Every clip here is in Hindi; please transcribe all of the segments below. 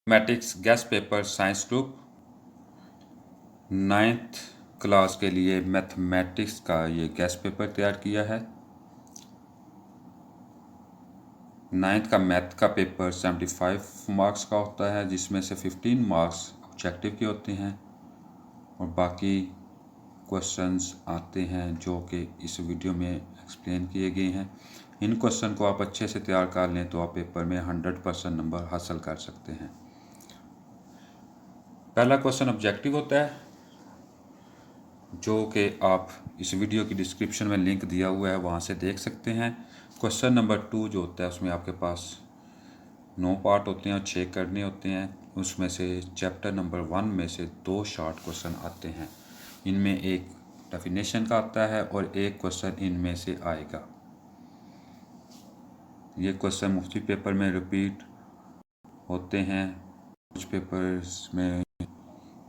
Mathematics guest paper science group 9th class के लिए मैथमेटिक्स का ये गेस्ट पेपर तैयार किया है। 9th का मैथ का पेपर 75 मार्क्स का होता है, जिसमें से 15 मार्क्स ऑब्जेक्टिव के होते हैं और बाकी क्वेश्चंस आते हैं जो कि इस वीडियो में एक्सप्लेन किए गए हैं। इन क्वेश्चन को आप अच्छे से तैयार कर लें तो आप पेपर में 100% नंबर हासिल कर सकते हैं। पहला क्वेश्चन ऑब्जेक्टिव होता है, जो कि आप इस वीडियो की डिस्क्रिप्शन में लिंक दिया हुआ है, वहाँ से देख सकते हैं। क्वेश्चन नंबर 2 जो होता है उसमें आपके पास 9 पार्ट होते हैं और 6 करने होते हैं। उसमें से चैप्टर नंबर 1 में से 2 शॉर्ट क्वेश्चन आते हैं। इनमें एक डेफिनेशन का आता है और एक क्वेश्चन इनमें से आएगा। ये क्वेश्चन मुख्तलिफ पेपर में रिपीट होते हैं। कुछ पेपर्स में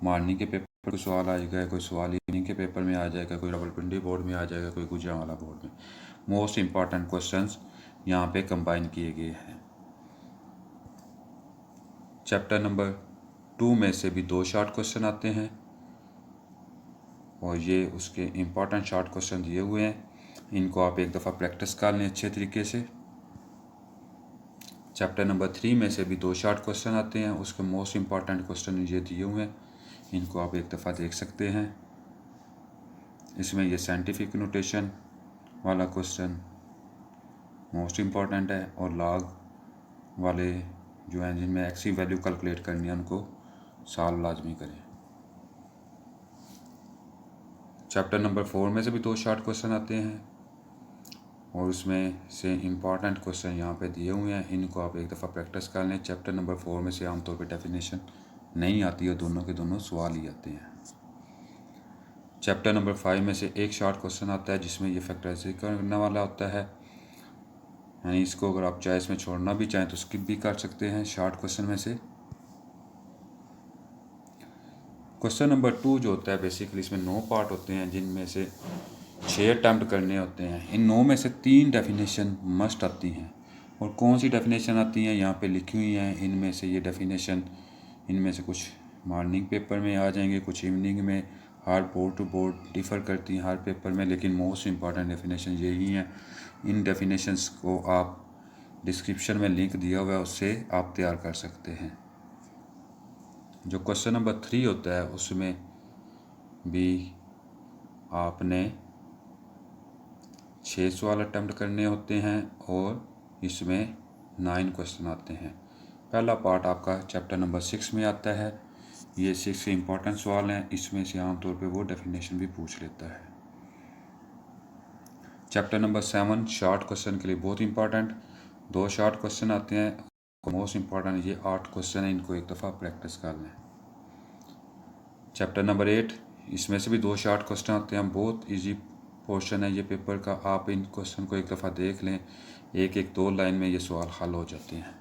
मॉर्निंग के पेपर कोई सवाल आएगा, कोई सवाल इवनिंग के पेपर में आ जाएगा, कोई रावलपिंडी बोर्ड में आ जाएगा, कोई गुजरांवाला बोर्ड में। मोस्ट इम्पॉर्टेंट क्वेश्चंस यहाँ पे कंबाइन किए गए हैं। चैप्टर नंबर 2 में से भी 2 शॉर्ट क्वेश्चन आते हैं और ये उसके इम्पॉर्टेंट शॉर्ट क्वेश्चन दिए हुए हैं। इनको आप एक दफ़ा प्रैक्टिस कर लें अच्छे तरीके से। चैप्टर नंबर 3 में से भी 2 शॉर्ट क्वेश्चन आते हैं, उसके मोस्ट इम्पॉर्टेंट क्वेश्चन ये दिए हुए हैं। इनको आप एक दफ़ा देख सकते हैं। इसमें ये साइंटिफिक नोटेशन वाला क्वेश्चन मोस्ट इम्पॉर्टेंट है और लॉग वाले जो हैं जिनमें एक्स की वैल्यू कैलकुलेट करनी है उनको सॉल्व लाजमी करें। चैप्टर नंबर 4 में से भी 2 शॉर्ट क्वेश्चन आते हैं और उसमें से इम्पॉर्टेंट क्वेश्चन यहाँ पे दिए हुए हैं। इनको आप एक दफ़ा प्रैक्टिस कर लें। चैप्टर नंबर 4 में से आमतौर पे डेफिनेशन नहीं आती और दोनों के दोनों सवाल ही आते हैं। चैप्टर नंबर 5 में से एक शॉर्ट क्वेश्चन आता है जिसमें ये फैक्टराइजेशन करने वाला होता है, यानी इसको अगर आप चाहे इसमें छोड़ना भी चाहें तो स्किप भी कर सकते हैं शॉर्ट क्वेश्चन में से। क्वेश्चन नंबर 2 जो होता है बेसिकली इसमें 9 पार्ट होते हैं जिनमें से 6 अटैम्प्ट करने होते हैं। इन 9 में से 3 डेफिनेशन मस्ट आती हैं और कौन सी डेफिनेशन आती हैं यहाँ पे लिखी हुई हैं। इनमें से ये डेफिनेशन इनमें से कुछ मॉर्निंग पेपर में आ जाएंगे, कुछ इवनिंग में। हर बोर्ड टू बोर्ड डिफ़र करती हैं हर पेपर में, लेकिन मोस्ट इम्पॉर्टेंट डेफिनेशन यही हैं। इन डेफिनेशंस को आप डिस्क्रिप्शन में लिंक दिया हुआ है, उससे आप तैयार कर सकते हैं। जो क्वेश्चन नंबर 3 होता है उसमें भी आपने 6 सवाल अटैम्प्ट करने होते हैं और इसमें 9 क्वेश्चन आते हैं। पहला पार्ट आपका चैप्टर नंबर 6 में आता है। ये 6 से इम्पोर्टेंट सवाल हैं, इसमें से आमतौर पे वो डेफिनेशन भी पूछ लेता है। चैप्टर नंबर 7 शॉर्ट क्वेश्चन के लिए बहुत इंपॉर्टेंट 2 शॉर्ट क्वेश्चन आते हैं। मोस्ट इम्पॉर्टेंट ये 8 क्वेश्चन हैं, इनको एक दफ़ा प्रैक्टिस कर लें। चैप्टर नंबर 8 इसमें से भी 2 शॉर्ट क्वेश्चन आते हैं। बहुत ईजी पोर्शन है ये पेपर का, आप इन क्वेश्चन को एक दफ़ा देख लें। एक 2 लाइन में ये सवाल हल हो जाते हैं।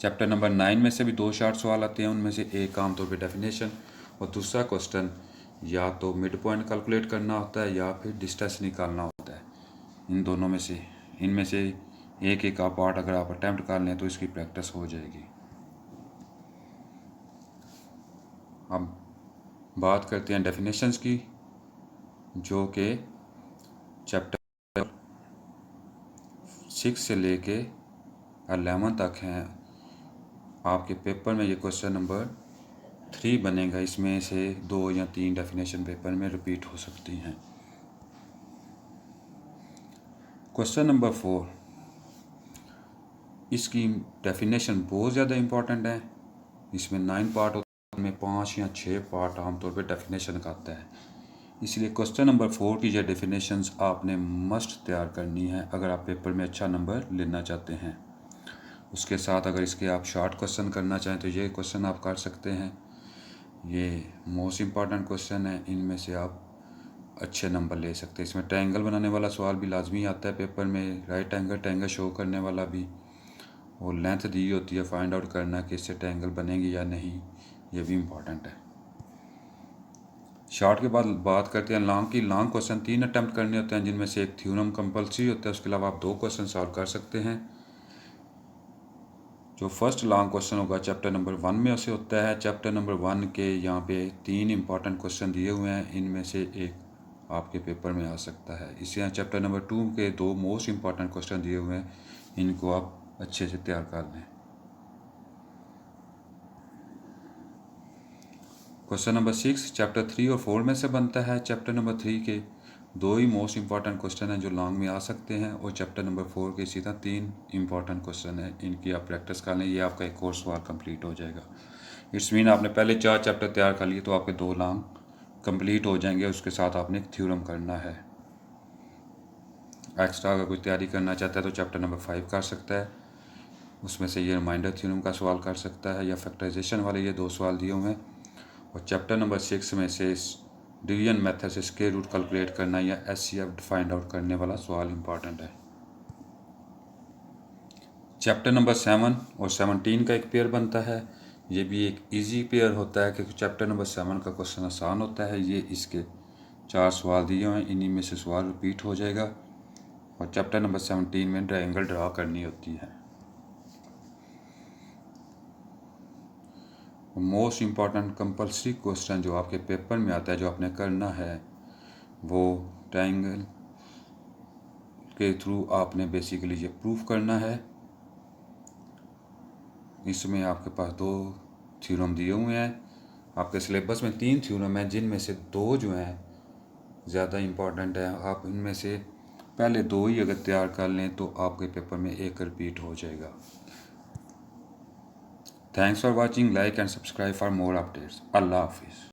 चैप्टर नंबर 9 में से भी 2 शॉर्ट सवाल आते हैं, उनमें से एक आमतौर पे डेफिनेशन और दूसरा क्वेश्चन या तो मिड पॉइंट कैलकुलेट करना होता है या फिर डिस्टेंस निकालना होता है। इन दोनों में से इनमें से एक का पार्ट अगर आप अटैम्प्ट कर लें तो इसकी प्रैक्टिस हो जाएगी। अब बात करते हैं डेफिनेशंस की, जो कि चैप्टर 6 से लेके 11 तक हैं। आपके पेपर में ये क्वेश्चन नंबर 3 बनेगा, इसमें से 2 या 3 डेफिनेशन पेपर में रिपीट हो सकती हैं। क्वेश्चन नंबर 4 इसकी डेफिनेशन बहुत ज़्यादा इम्पॉर्टेंट है। इसमें 9 पार्ट होते हैं, उनमें 5 या 6 पार्ट आमतौर पे डेफिनेशन का आता है। इसलिए क्वेश्चन नंबर 4 की जो डेफिनेशंस आपने मस्ट तैयार करनी है अगर आप पेपर में अच्छा नंबर लेना चाहते हैं। उसके साथ अगर इसके आप शॉर्ट क्वेश्चन करना चाहें तो ये क्वेश्चन आप कर सकते हैं। ये मोस्ट इम्पॉर्टेंट क्वेश्चन है, इनमें से आप अच्छे नंबर ले सकते हैं। इसमें ट्रायंगल बनाने वाला सवाल भी लाजमी आता है पेपर में, राइट एंगल ट्रायंगल शो करने वाला भी, और लेंथ दी होती है फाइंड आउट करना कि इससे ट्रायंगल बनेगी या नहीं, ये भी इम्पॉर्टेंट है। शॉर्ट के बाद बात करते हैं लॉन्ग की। लॉन्ग क्वेश्चन 3 अटैम्प्ट करने होते हैं, जिनमें से एक थ्योरम कंपल्सरी होता है, उसके अलावा आप 2 क्वेश्चन सॉल्व कर सकते हैं। जो फर्स्ट लॉन्ग क्वेश्चन होगा चैप्टर नंबर 1 में से होता है। चैप्टर नंबर 1 के यहाँ पे 3 इंपॉर्टेंट क्वेश्चन दिए हुए हैं, इनमें से एक आपके पेपर में आ सकता है। इसी तरह चैप्टर नंबर 2 के 2 मोस्ट इंपॉर्टेंट क्वेश्चन दिए हुए हैं, इनको आप अच्छे से तैयार कर लें। क्वेश्चन नंबर 6 चैप्टर 3 और 4 में से बनता है। चैप्टर नंबर 3 के 2 ही मोस्ट इंपॉर्टेंट क्वेश्चन हैं जो लॉन्ग में आ सकते हैं, और चैप्टर नंबर 4 के सीधा 3 इंपॉर्टेंट क्वेश्चन हैं, इनकी आप प्रैक्टिस कर लें। ये आपका एक कोर्स सवाल कंप्लीट हो जाएगा। इट्स मीन आपने पहले 4 चैप्टर तैयार कर लिए तो आपके 2 लॉन्ग कंप्लीट हो जाएंगे। उसके साथ आपने एक थ्योरम करना है। एक्स्ट्रा अगर कोई तैयारी करना चाहता है तो चैप्टर नंबर 5 कर सकता है, उसमें से ये रिमाइंडर थ्योरम का सवाल कर सकता है, या फैक्टराइजेशन वाले ये 2 सवाल दिए हुए हैं। और चैप्टर नंबर 6 में से डिवीजन मेथड से स्क्वायर रूट कैलकुलेट करना या एचसीएफ फाइंड आउट करने वाला सवाल इंपॉर्टेंट है। चैप्टर नंबर 7 और 17 का एक पेयर बनता है। ये भी एक इजी पेयर होता है क्योंकि चैप्टर नंबर 7 का क्वेश्चन आसान होता है। ये इसके 4 सवाल दिए हुए हैं, इन्हीं में से सवाल रिपीट हो जाएगा। और चैप्टर नंबर 17 में ट्रायंगल ड्रा करनी होती है। मोस्ट इम्पॉर्टेंट कंपल्सरी क्वेश्चन जो आपके पेपर में आता है, जो आपने करना है, वो ट्रायंगल के थ्रू आपने बेसिकली ये प्रूफ करना है। इसमें आपके पास 2 थ्योरम दिए हुए हैं। आपके सिलेबस में 3 थ्योरम हैं, जिनमें से 2 जो हैं ज़्यादा इम्पॉर्टेंट है। आप इनमें से पहले 2 ही अगर तैयार कर लें तो आपके पेपर में एक रिपीट हो जाएगा। Thanks for watching, like and subscribe for more updates. अल्लाह हाफिज़।